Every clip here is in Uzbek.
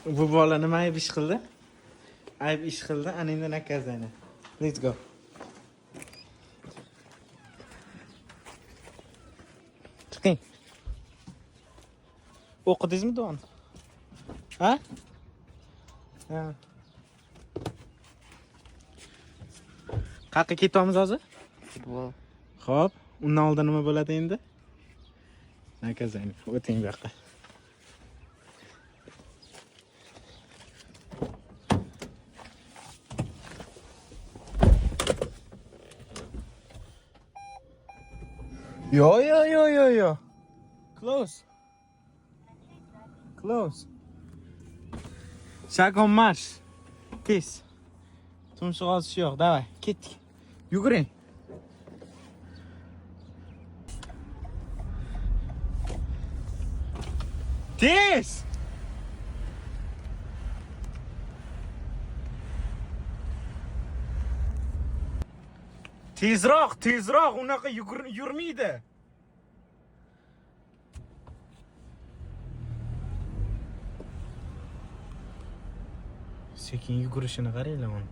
Bu bola nima ayb ish qildi? Ayb ish qildi, ana endi nakazani. Let's go. Chiqing. O'qidingizmi duoni? Ha? Ha. Qayerga ketamiz hozir? Futbol. Xo'p, undan oldin nima bo'ladi endi? Nakazani, o'ting bu yoqqa. Yo. Close. Shagom marsh. Tez. Tumshuq ozish yo'q, davay, ketdik. Yuguring. Tez! Tezroq, unaqa yurmaydi. Sekin yugurishini qaranglar uni.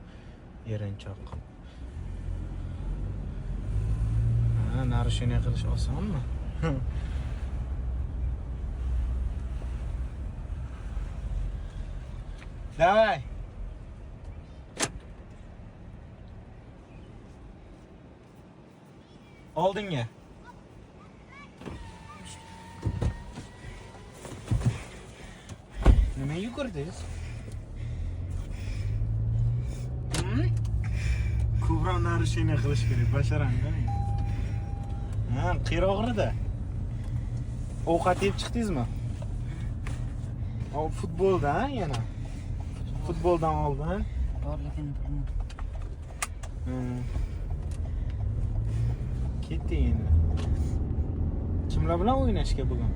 Erinchoq. Ha, narusheniya qilish osonmi? Давай. Oldinga. Nima yugurdingiz? Ko'proq narusheniya qilish kerak, basharangda. Ha, qirog'ida. Ovqat yeb chiqdingizmi? O futbolda yana. Futboldan oldin. Borligini bilmadim. Ketdi endi. Kimlar bilan o'ynashga bugun?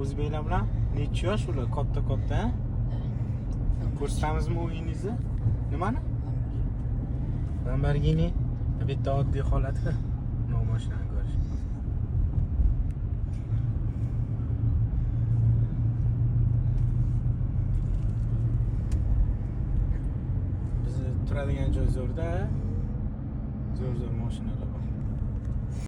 O'zbeklar bilan? Necha yosh ular? Katta, ha? Ko'rsamizmi o'yiningizni? Nimani? Lamborghini. Bitta oddiy holatda. Nomoshinani ko'rish. Biz turadigan joy zo'rda. Zo'r mashinalar bor.